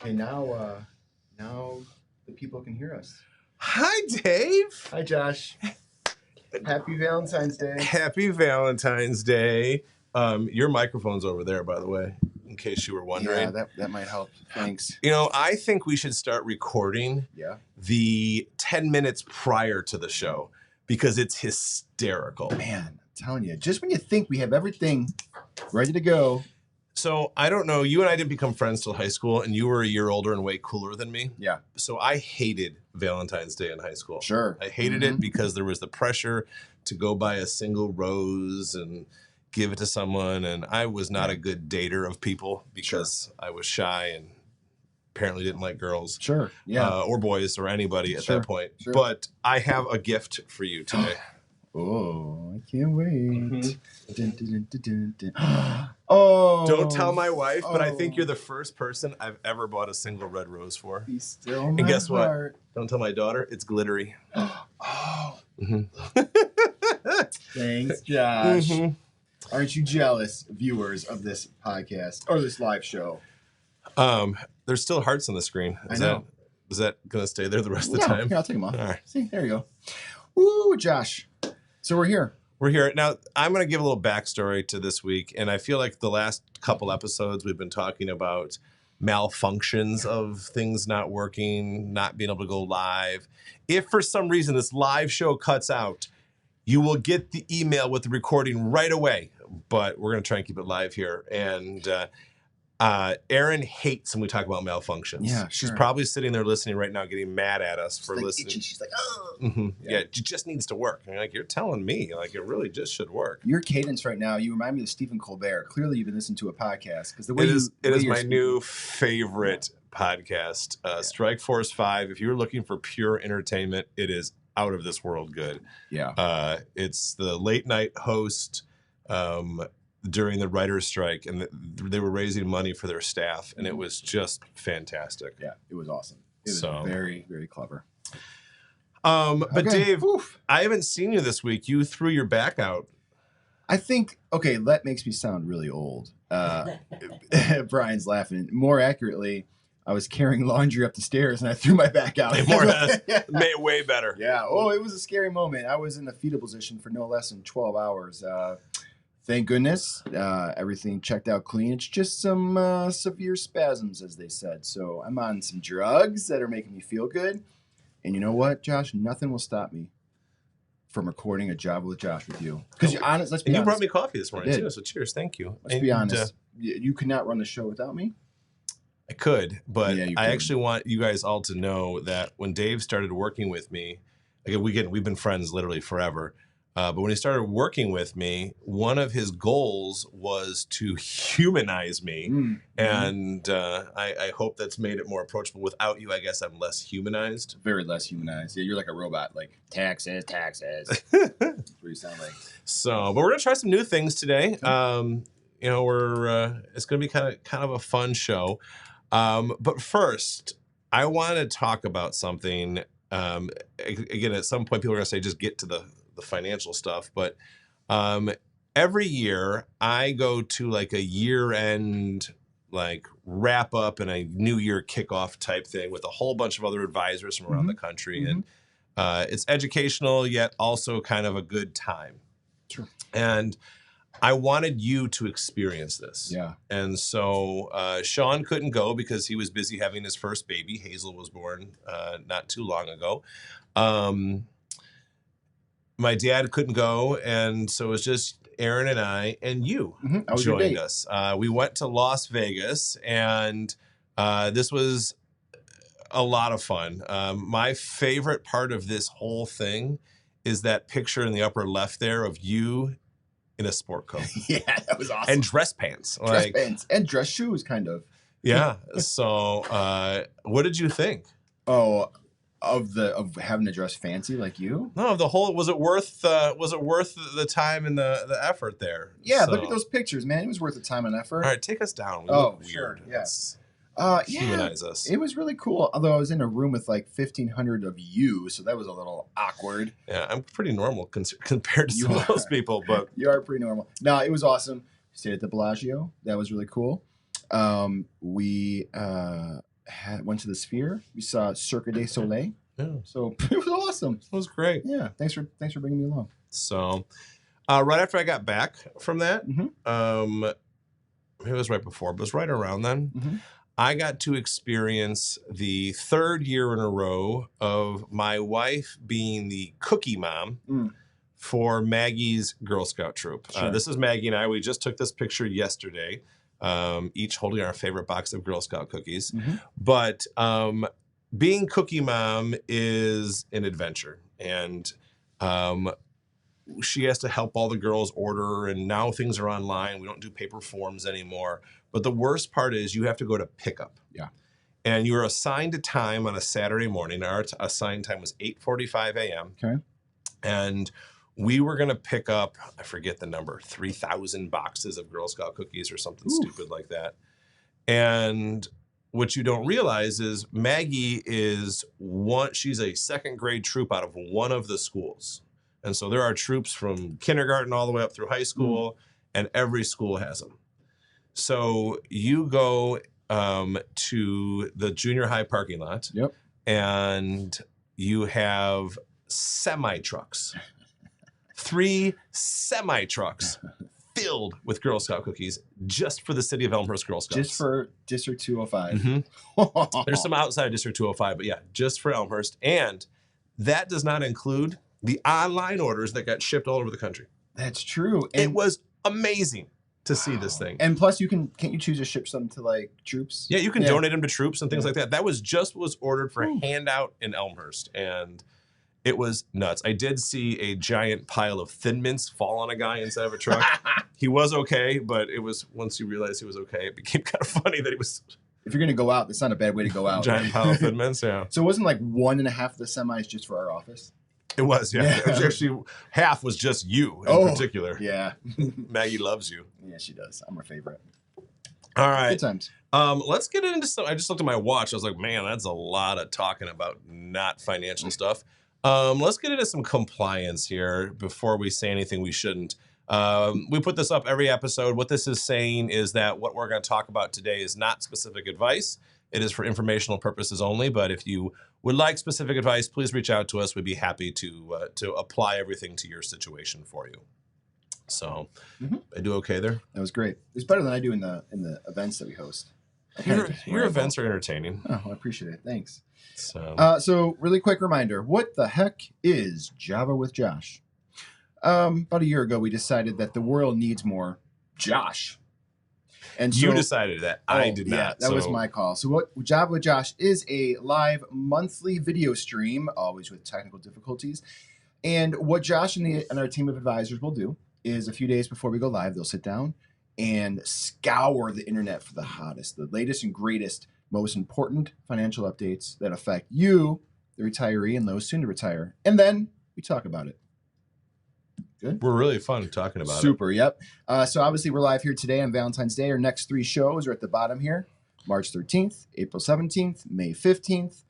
Okay, now the people can hear us. Hi, Dave. Hi, Josh. Happy Valentine's Day. Happy Valentine's Day. Your microphone's over there, by the way, in case you were wondering. Yeah, that might help. Thanks. You know, I think we should start recording the 10 minutes prior to the show because it's hysterical. Man, I'm telling you, just when you think we have everything ready to go. So I don't know, you and I didn't become friends till high school, and you were a year older and way cooler than me. Yeah. So I hated Valentine's Day in high school. Sure. I hated it because there was the pressure to go buy a single rose and give it to someone, and I was not a good dater of people because I was shy and apparently didn't like girls. Sure. Yeah. Or boys or anybody at that point. Sure. But I have a gift for you today. Oh, I can't wait. Dun, dun, dun, dun, dun. Oh. Don't tell my wife, but I think you're the first person I've ever bought a single red rose for. Be still my And guess heart. what? Don't tell my daughter. It's glittery. Oh. Thanks, Josh. Aren't you jealous, viewers of this podcast or this live show? There's still hearts on the screen. Is that going to stay there the rest of the time? Yeah, I'll take them off. All right. See, there you go. Ooh, Josh. So we're here. We're here. Now, I'm going to give a little backstory to this week. And I feel like the last couple episodes we've been talking about malfunctions of things not working, not being able to go live. If for some reason this live show cuts out, you will get the email with the recording right away. But we're going to try and keep it live here. And Erin hates when we talk about malfunctions. Yeah, sure. She's probably sitting there listening right now, getting mad at us for listening. Itchy. She's like, oh. Yeah, it just needs to work. And you're telling me, like, it really just should work. Your cadence right now, you remind me of Stephen Colbert. Clearly, you've been listening to a podcast because the way it is my new favorite podcast. Strike Force 5. If you're looking for pure entertainment, it is out of this world good. Yeah. It's the late night host. During the writer's strike, and they were raising money for their staff, and it was just fantastic. Yeah, it was awesome. It was very, very clever. But Dave, I haven't seen you this week. You threw your back out. I think, that makes me sound really old. Brian's laughing. More accurately, I was carrying laundry up the stairs, and I threw my back out. Way better. Yeah. Oh, it was a scary moment. I was in the fetal position for no less than 12 hours. Thank goodness, everything checked out clean. It's just some severe spasms, as they said. So I'm on some drugs that are making me feel good. And you know what, Josh? Nothing will stop me from recording a job with Josh with you. Because you're honest. Let's be honest. You brought me coffee this morning too, so cheers. Thank you. Let's be honest. You could not run the show without me. I could, but I actually want you guys all to know that when Dave started working with me, we've been friends literally forever. But when he started working with me, one of his goals was to humanize me. And I hope that's made it more approachable. Without you, I guess I'm less humanized. Very less humanized. Yeah, you're like a robot, like taxes. That's what you sound like. So, but we're going to try some new things today. It's going to be kind of a fun show. But first, I want to talk about something. Again, at some point, people are going to say, just get to the financial stuff, but every year I go to like a year-end like wrap up and a new year kickoff type thing with a whole bunch of other advisors from around the country, and it's educational yet also kind of a good time. Sure. And I wanted you to experience this. Yeah. And so Sean couldn't go because he was busy having his first baby. Hazel was born not too long ago. My dad couldn't go, and so it was just Erin and I and you joined us. We went to Las Vegas, and this was a lot of fun. My favorite part of this whole thing is that picture in the upper left there of you in a sport coat. Yeah, that was awesome. And dress pants. Dress pants and dress shoes, kind of. Yeah. So what did you think? Oh, of having to dress fancy like you? No, the whole was it worth the time and the effort there? Yeah, look at those pictures, man. It was worth the time and effort. All right, take us down. We look weird. Sure. Yes. Humanize us. It was really cool. Although I was in a room with like 1,500 of you, so that was a little awkward. Yeah, I'm pretty normal compared to some of those people, but you are pretty normal. No, it was awesome. Stayed at the Bellagio. That was really cool. We went to the Sphere. We saw Cirque du Soleil. Yeah. So it was awesome. It was great. Yeah. Thanks for bringing me along. So right after I got back from that, it was right before, but it was right around then. I got to experience the third year in a row of my wife being the cookie mom for Maggie's Girl Scout troop. Sure. This is Maggie and I. We just took this picture yesterday, each holding our favorite box of Girl Scout cookies. But being cookie mom is an adventure. And she has to help all the girls order, and now things are online. We don't do paper forms anymore. But the worst part is you have to go to pickup. Yeah. And you're assigned a time on a Saturday morning. Our assigned time was 8:45 a.m. Okay. And we were going to pick up, I forget the number, 3,000 boxes of Girl Scout cookies or something stupid like that. And what you don't realize is Maggie she's a second grade troop out of one of the schools. And so there are troops from kindergarten all the way up through high school, and every school has them. So you go to the junior high parking lot, and you have semi-trucks, 3 semi-trucks filled with Girl Scout cookies just for the city of Elmhurst Girl Scouts. Just for District 205. There's some outside District 205, but yeah, just for Elmhurst. And that does not include the online orders that got shipped all over the country. That's true. And it was amazing to see this thing. And plus, can't you choose to ship some to like troops? Yeah, you can donate them to troops and things like that. That was just what was ordered for handout in Elmhurst, and it was nuts. I did see a giant pile of Thin Mints fall on a guy inside of a truck. He was okay, but it was once you realized he was okay, it became kind of funny that he was. If you're gonna go out, that's not a bad way to go out. Giant pile of Thin Mints, yeah. So it wasn't like 1.5 of the semis just for our office. It was, yeah. It was actually half was just you in particular. Yeah. Maggie loves you. Yeah, she does. I'm her favorite. All right. Good times. Let's get into some. I just looked at my watch. I was like, man, that's a lot of talking about not financial stuff. Let's get into some compliance here before we say anything we shouldn't. We put this up every episode. What this is saying is that what we're going to talk about today is not specific advice. It is for informational purposes only. But if you would like specific advice, please reach out to us. We'd be happy to apply everything to your situation for you. So, I do okay there? That was great. It's better than I do in the events that we host. Your events are entertaining. Oh, I appreciate it. Thanks. So really quick reminder. What the heck is Java with Josh? About a year ago, we decided that the world needs more Josh. And so, you decided that. I did not. Yeah, that was my call. So what Java with Josh is a live monthly video stream, always with technical difficulties. And what Josh and our team of advisors will do is a few days before we go live, they'll sit down and scour the internet for the hottest, the latest and greatest, most important financial updates that affect you, the retiree, and those soon to retire. And then we talk about it. Good. We're really fun talking about it. Super, yep. So obviously we're live here today on Valentine's Day. Our next 3 shows are at the bottom here. March 13th, April 17th, May 15th.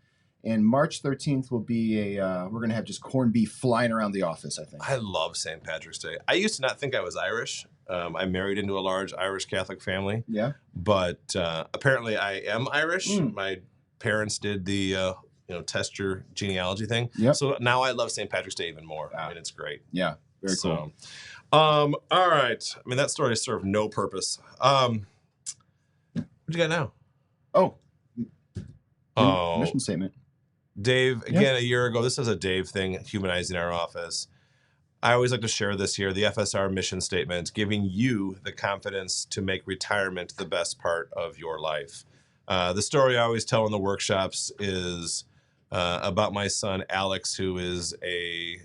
And March 13th will be we're going to have just corned beef flying around the office, I think. I love St. Patrick's Day. I used to not think I was Irish. I married into a large Irish Catholic family. Yeah. But apparently I am Irish. My parents did the, test your genealogy thing. Yep. So now I love St. Patrick's Day even more. Wow. I mean, it's great. Yeah. Very cool. All right. I mean, that story served no purpose. What you got now? Mission statement. Dave, again, a year ago, this is a Dave thing, humanizing our office. I always like to share this here, the FSR mission statement, giving you the confidence to make retirement the best part of your life. The story I always tell in the workshops is about my son, Alex, who is a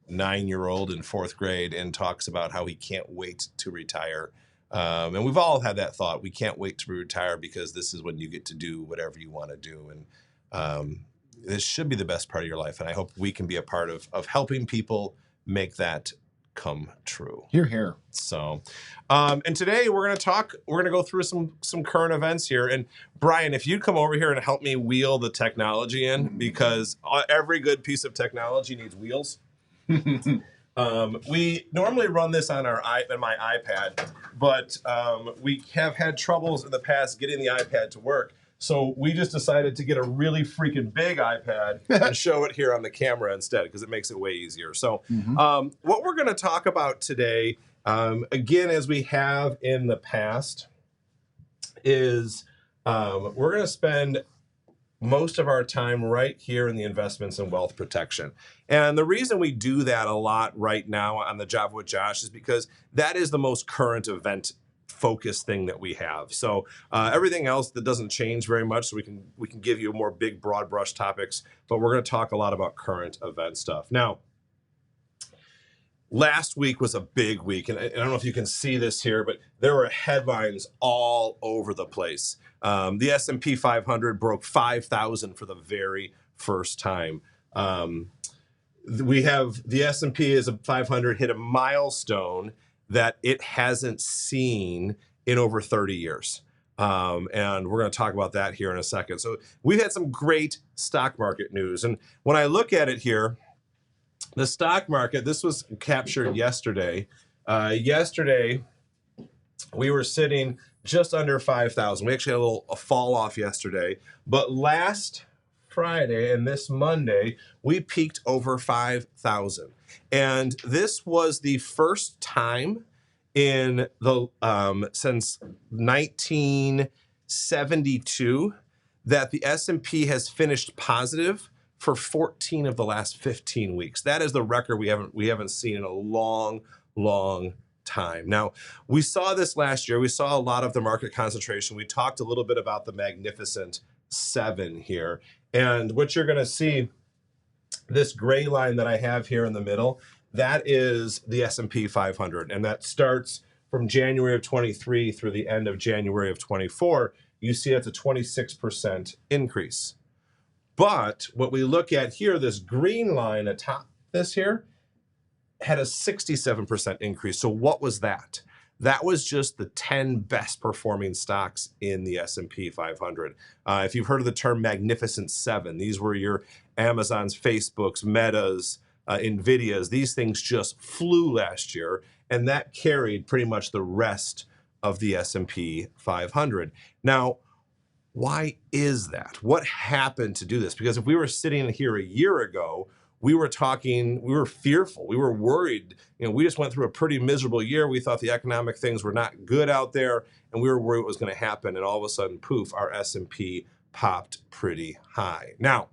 9-year-old in 4th grade and talks about how he can't wait to retire. And we've all had that thought. We can't wait to retire because this is when you get to do whatever you want to do. And this should be the best part of your life. And I hope we can be a part of helping people make that come true. Hear, hear. So, and today we're going to go through some current events here. And Brian, if you'd come over here and help me wheel the technology in, because every good piece of technology needs wheels. We normally run this on my iPad, but we have had troubles in the past getting the iPad to work. So we just decided to get a really freaking big iPad and show it here on the camera instead because it makes it way easier. So what we're going to talk about today, again, as we have in the past, is we're going to spend most of our time right here in the investments and wealth protection. And the reason we do that a lot right now on the Job with Josh is because that is the most current event focused thing that we have. So everything else that doesn't change very much, so we can give you more big broad brush topics, but we're going to talk a lot about current event stuff. Now, last week was a big week, and I don't know if you can see this here, but there were headlines all over the place. The S&P 500 broke 5,000 for the very first time. We have the S&P as a 500 hit a milestone that it hasn't seen in over 30 years. And we're going to talk about that here in a second. So we've had some great stock market news. And when I look at it here, the stock market, this was captured yesterday. Yesterday, we were sitting just under 5,000. We actually had a fall off yesterday. But last Friday and this Monday, we peaked over 5,000. And this was the first time in the since 1972 that the S&P has finished positive for 14 of the last 15 weeks. That is the record we haven't seen in a long time. Now, we saw this last year. We saw a lot of the market concentration. We talked a little bit about the Magnificent Seven here. And what you're going to see, this gray line that I have here in the middle, that is the S&P 500. And that starts from January of 23 through the end of January of 24. You see it's a 26% increase. But what we look at here, this green line atop this here, had a 67% increase. So what was that? That was just the 10 best performing stocks in the S&P 500. If you've heard of the term Magnificent Seven, these were your Amazons, Facebooks, Metas, NVIDIAs. These things just flew last year, and that carried pretty much the rest of the S&P 500. Now, why is that? What happened to do this? Because if we were sitting here a year ago, we were fearful. We were worried. We just went through a pretty miserable year. We thought the economic things were not good out there, and we were worried what was going to happen. And all of a sudden, poof, our S&P popped pretty high. Now,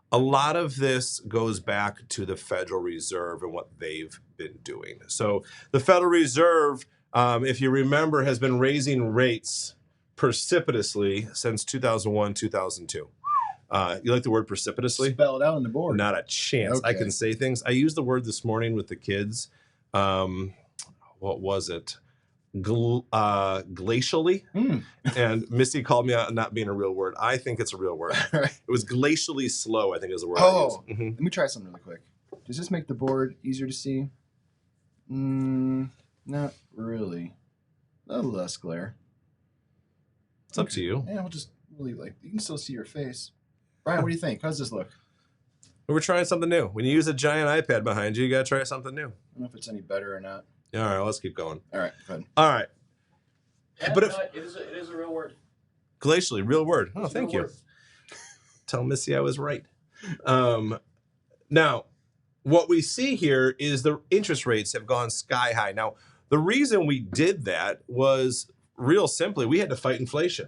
a lot of this goes back to the Federal Reserve and what they've been doing. So the Federal Reserve, if you remember, has been raising rates precipitously since 2001, 2002. You like the word precipitously? Spell it out on the board. Not a chance. Okay. I can say things. I used the word this morning with the kids. What was it? Glacially. And Missy called me out on not being a real word. I think it's a real word. Right. It was glacially slow, I think is the word I Oh, used. let me try something really quick. Does this make the board easier to see? Not really. A little less glare. It's up to you. Yeah, we'll just really you can still see your face. Brian, what do you think? How's this look? We're trying something new. When you use a giant iPad behind you, you got to try something new. I don't know if it's any better or not. All right, let's keep going. All right, go ahead. All right. Yeah, but it is a real word. Glacially, real word. Oh, It's a thank real you. word. Tell Missy I was right. Now, what we see here is the interest rates have gone sky high. Now, the reason we did that was real simply, we had to fight inflation.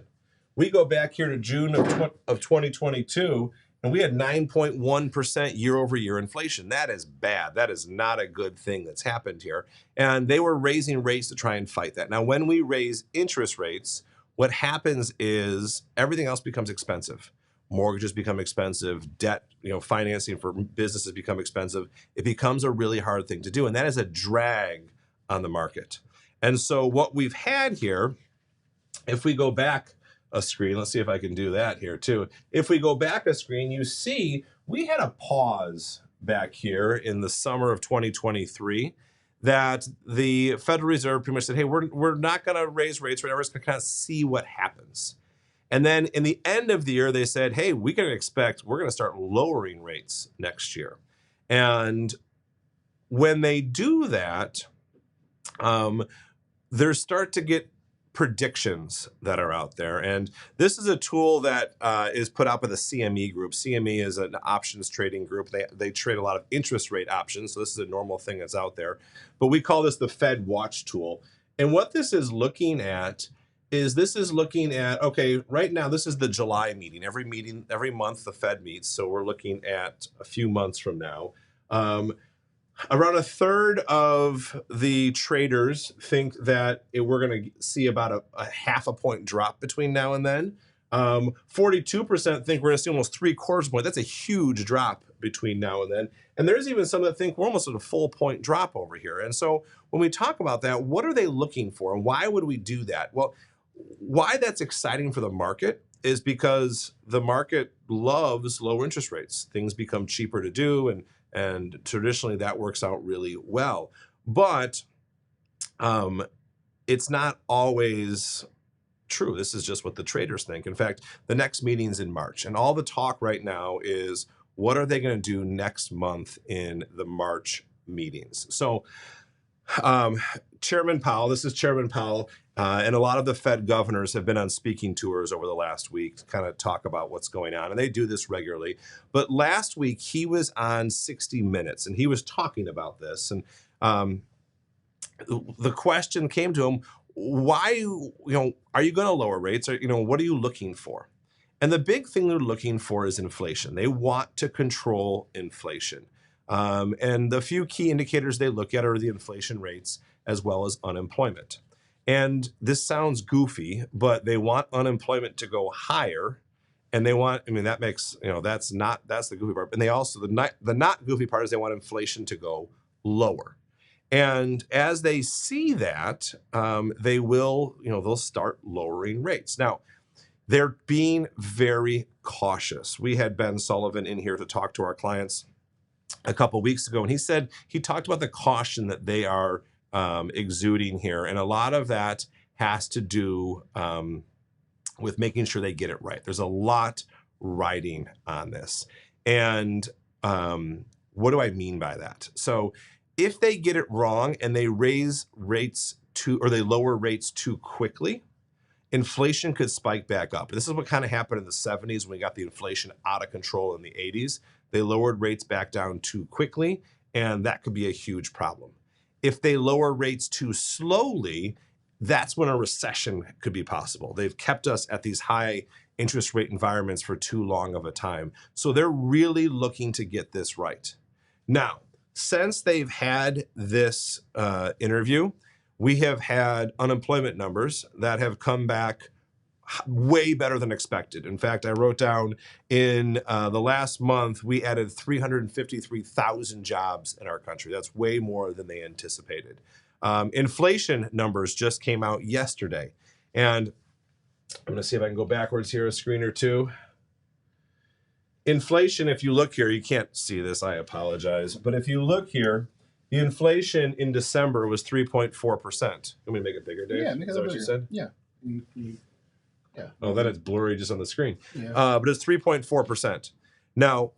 We go back here to June of 2022, and we had 9.1% year over year inflation. That is bad. That is not a good thing that's happened here. And they were raising rates to try and fight that. Now, when we raise interest rates, what happens is everything else becomes expensive. Mortgages become expensive, debt, financing for businesses become expensive. It becomes a really hard thing to do, and that is a drag on the market. And so what we've had here, if we go back a screen, let's see if I can do that here too. If we go back a screen, you see we had a pause back here in the summer of 2023 that the Federal Reserve pretty much said, hey, we're not going to raise rates right now. We're just going to kind of see what happens. And then in the end of the year, they said, hey, we're going to start lowering rates next year. And when they do that, there start to get predictions that are out there. And this is a tool that is put out by the CME group. CME is an options trading group. They trade a lot of interest rate options. So this is a normal thing that's out there. But we call this the Fed Watch tool. And what this is looking at is okay, right now, this is the July meeting. Every month the Fed meets. So we're looking at a few months from now. Around a third of the traders think that we're going to see about a half a point drop between now and then. 42% think we're going to see almost 3/4 point. That's a huge drop between now and then. And there's even some that think we're almost at a full point drop over here. And so when we talk about that, what are they looking for? And why would we do that? Well, why that's exciting for the market is because the market loves low interest rates. Things become cheaper to do, and traditionally that works out really well. But it's not always true. This is just what the traders think. In fact, the next meeting's in March, and all the talk right now is what are they going to do next month in the March meetings. So Chairman Powell, this is Chairman Powell, and a lot of the Fed governors have been on speaking tours over the last week to kind of talk about what's going on, and they do this regularly. But last week, he was on 60 Minutes, and he was talking about this, and the question came to him, why, are you going to lower rates? Or, what are you looking for? And the big thing they're looking for is inflation. They want to control inflation. And the few key indicators they look at are the inflation rates as well as unemployment. And this sounds goofy, but they want unemployment to go higher. And they want, that makes, that's the goofy part. And they also, the not goofy part is they want inflation to go lower. And as they see that, they will, they'll start lowering rates. Now, they're being very cautious. We had Ben Sullivan in here to talk to our clients a couple weeks ago, and he talked about the caution that they are exuding here. And a lot of that has to do with making sure they get it right. There's a lot riding on this. And what do I mean by that? So if they get it wrong and they raise rates or they lower rates too quickly, inflation could spike back up. This is what kind of happened in the 70s when we got the inflation out of control in the 80s. They lowered rates back down too quickly, and that could be a huge problem. If they lower rates too slowly, that's when a recession could be possible. They've kept us at these high interest rate environments for too long of a time. So they're really looking to get this right. Now, since they've had this interview, we have had unemployment numbers that have come back way better than expected. In fact, I wrote down in the last month, we added 353,000 jobs in our country. That's way more than they anticipated. Inflation numbers just came out yesterday. And I'm going to see if I can go backwards here a screen or two. Inflation, if you look here, you can't see this, I apologize. But if you look here, the inflation in December was 3.4%. Let me make it bigger, Dave. Yeah, make it Is that bigger. what you said? Yeah. Yeah. Oh, then it's blurry just on the screen. Yeah. But it's 3.4%. Now,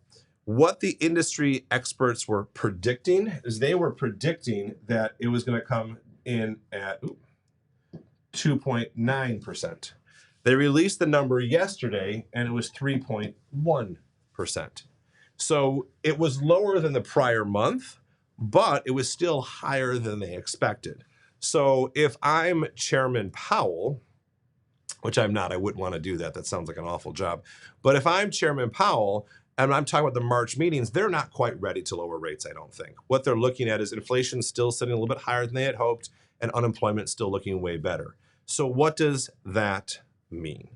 what the industry experts were predicting is they were predicting that it was going to come in at 2.9%. They released the number yesterday, and it was 3.1%. So it was lower than the prior month, but it was still higher than they expected. So if I'm Chairman Powell, which I'm not, I wouldn't want to do that. That sounds like an awful job. But if I'm Chairman Powell, and I'm talking about the March meetings, they're not quite ready to lower rates, I don't think. What they're looking at is inflation still sitting a little bit higher than they had hoped, and unemployment still looking way better. So what does that mean?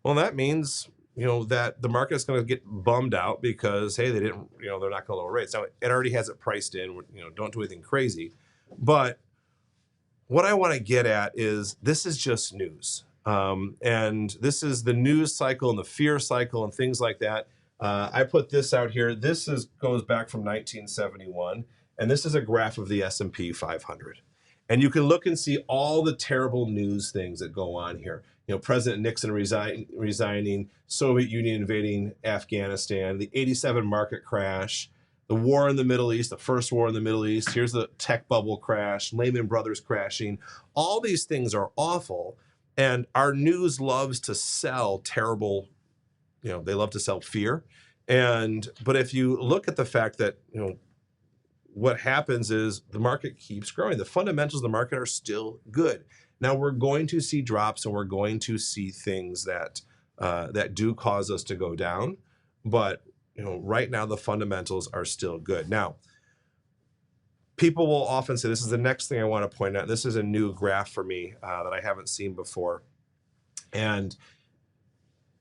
Well, that means, that the market's going to get bummed out because, hey, they're not going to lower rates. Now, it already has it priced in, don't do anything crazy. But what I want to get at is this is just news. And this is the news cycle and the fear cycle and things like that. I put this out here. This goes back from 1971, and this is a graph of the S&P 500. And you can look and see all the terrible news things that go on here. President Nixon resigning, Soviet Union invading Afghanistan, the 87 market crash, the war in the Middle East, the first war in the Middle East. Here's the tech bubble crash, Lehman Brothers crashing. All these things are awful. And our news loves to sell terrible, they love to sell fear. But if you look at the fact that, what happens is the market keeps growing. The fundamentals of the market are still good. Now we're going to see drops and we're going to see things that do cause us to go down. But, right now the fundamentals are still good. Now, people will often say, this is the next thing I want to point out. This is a new graph for me that I haven't seen before. And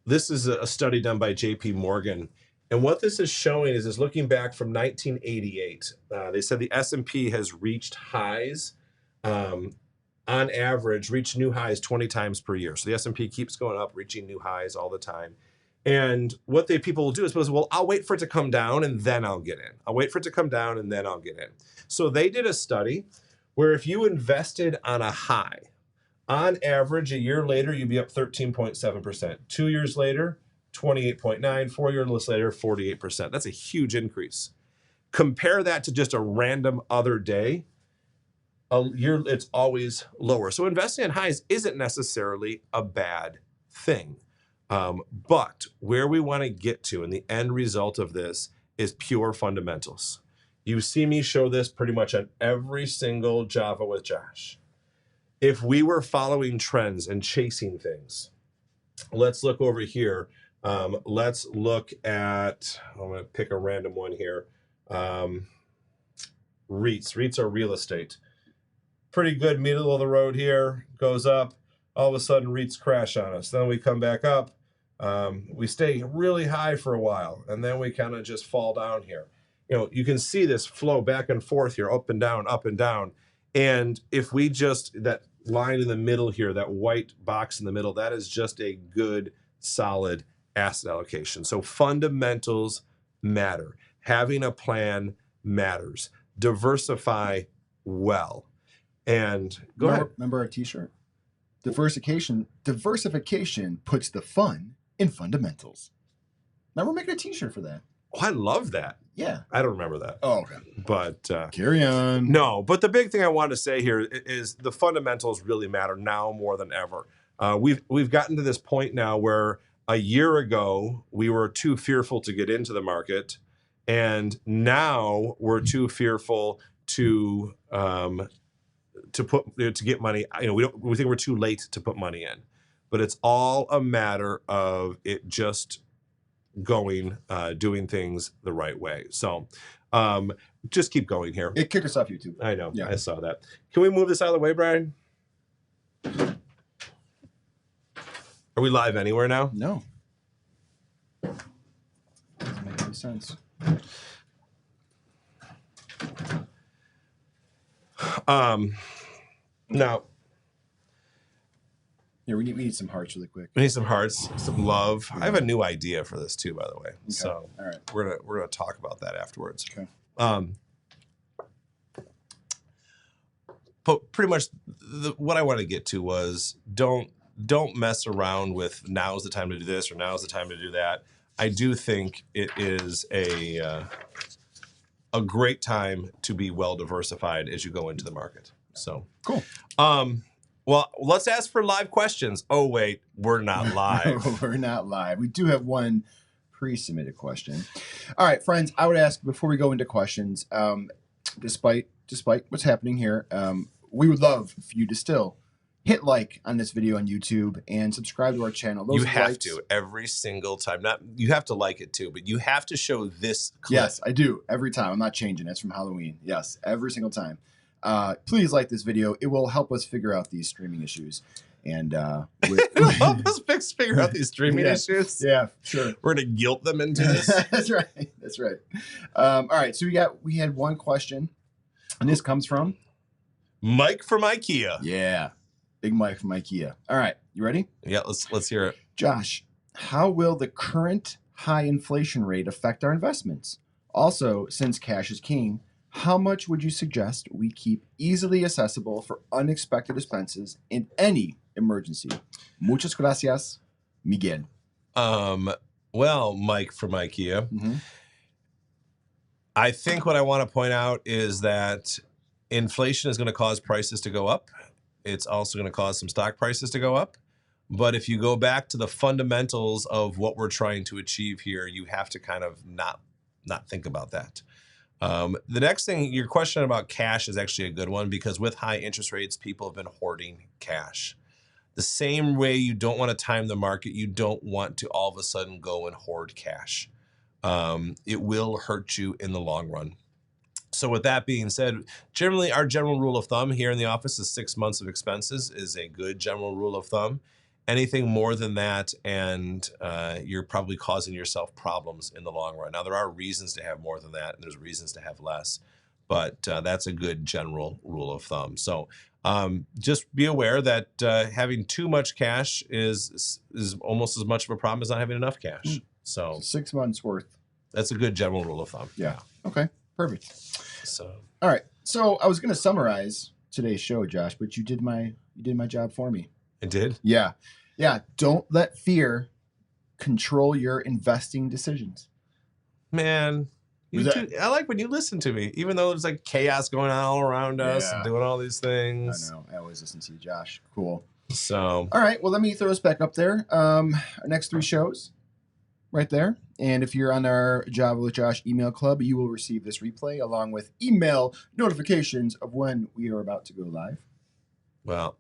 this is a study done by JP Morgan. And what this is showing is looking back from 1988. They said the S&P has reached highs, on average, reached new highs 20 times per year. So the S&P keeps going up, reaching new highs all the time. And what people will do is, well, I'll wait for it to come down and then I'll get in. I'll wait for it to come down and then I'll get in. So they did a study where if you invested on a high, on average, a year later, you'd be up 13.7%. 2 years later, 28.9%. 4 years later, 48%. That's a huge increase. Compare that to just a random other day. A year, it's always lower. So investing in highs isn't necessarily a bad thing. But where we want to get to, and the end result of this, is pure fundamentals. You see me show this pretty much on every single Java with Josh. If we were following trends and chasing things, let's look over here. Let's look at, I'm going to pick a random one here. REITs. REITs are real estate. Pretty good middle of the road here, goes up. All of a sudden, REITs crash on us. Then we come back up. We stay really high for a while, and then we kind of just fall down here. You can see this flow back and forth here, up and down, up and down. And if we that line in the middle here, that white box in the middle, that is just a good, solid asset allocation. So fundamentals matter. Having a plan matters. Diversify well. And remember our t-shirt? Diversification puts the fun in fundamentals. Now we're making a t-shirt for that. Oh, I love that. Yeah. I don't remember that. Oh, okay. But carry on. No, but the big thing I want to say here is the fundamentals really matter now more than ever. We've gotten to this point now where a year ago we were too fearful to get into the market, and now we're too fearful to get money. We think we're too late to put money in, but it's all a matter of it just doing things the right way. So just keep going here. It kicked us off YouTube. I know. Yeah. I saw that. Can we move this out of the way, Brian? Are we live anywhere now? No. Doesn't make any sense. Now, yeah, we need some hearts really quick. we need some hearts, some love. I have a new idea for this too, by the way. Okay. So all right, we're gonna talk about that afterwards. Okay. But pretty much what I want to get to was don't mess around with now's the time to do this or now's the time to do that. I do think it is a great time to be well diversified as you go into the market. So cool. Well, let's ask for live questions. Oh, wait, we're not live. We're not live. We do have one pre-submitted question. All right, friends, I would ask before we go into questions, despite what's happening here, we would love for you to still hit like on this video on YouTube and subscribe to our channel. You have to every single time. You have to like it too, but you have to show this clip. Yes, I do every time. I'm not changing. It's from Halloween. Yes, every single time. Please like this video. It will help us figure out these streaming issues. And it'll help us figure out these streaming issues. Yeah, sure. We're gonna guilt them into this. That's right. That's right. All right. So we had one question, and this comes from Mike from IKEA. Yeah, Big Mike from IKEA. All right, you ready? Yeah, let's hear it. Josh, how will the current high inflation rate affect our investments? Also, since cash is king, how much would you suggest we keep easily accessible for unexpected expenses in any emergency? Muchas gracias, Miguel. Well, Mike from IKEA. Mm-hmm. I think what I want to point out is that inflation is going to cause prices to go up. it's also going to cause some stock prices to go up. But if you go back to the fundamentals of what we're trying to achieve here, you have to kind of not think about that. The next thing, your question about cash is actually a good one, because with high interest rates, people have been hoarding cash. The same way you don't want to time the market, you don't want to all of a sudden go and hoard cash. It will hurt you in the long run. So with that being said, generally our general rule of thumb here in the office is 6 months of expenses is a good general rule of thumb. Anything more than that, and you're probably causing yourself problems in the long run. Now, there are reasons to have more than that, and there's reasons to have less, but that's a good general rule of thumb. So just be aware that having too much cash is almost as much of a problem as not having enough cash. So 6 months worth. that's a good general rule of thumb. Yeah. Okay. Perfect. So All right. So I was going to summarize today's show, Josh, but you did my job for me. I did. Yeah. Yeah. Don't let fear control your investing decisions. Man, I like when you listen to me, even though there's like chaos going on all around us and doing all these things. I know. I always listen to you, Josh. Cool. So, all right. Well, let me throw us back up there. Our next 3 shows right there. And if you're on our Java with Josh email club, you will receive this replay along with email notifications of when we are about to go live. well,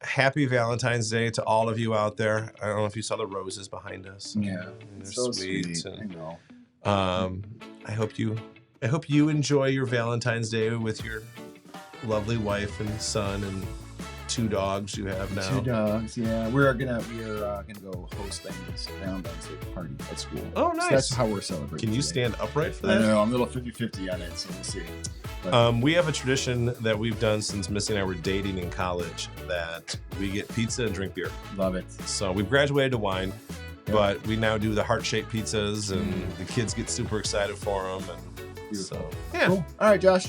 happy Valentine's Day to all of you out there. I don't know if you saw the roses behind us. Yeah. They're So sweet. sweet. I know. I hope you enjoy your Valentine's Day with your lovely wife and son and 2 dogs you have now. 2 dogs, yeah. We're gonna go host Valentine's Day party at school. Oh, nice. So that's how we're celebrating. Can you today. stand upright for I that? know. I'm a little 50-50 on it, so we'll see. But, We have a tradition that we've done since Missy and I were dating in college that we get pizza and drink beer. love it. So we've graduated to wine, Yeah. but we now do the heart-shaped pizzas, and the kids get super excited for them. And Beautiful. so, yeah. Cool. All right, Josh.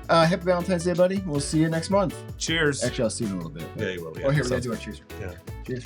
Happy Valentine's Day, buddy. We'll see you next month. Cheers. Actually, I'll see you in a little bit. Yeah, you will. Yeah. Oh, here, we're going Sounds to do our cheers. Yeah. Cheers.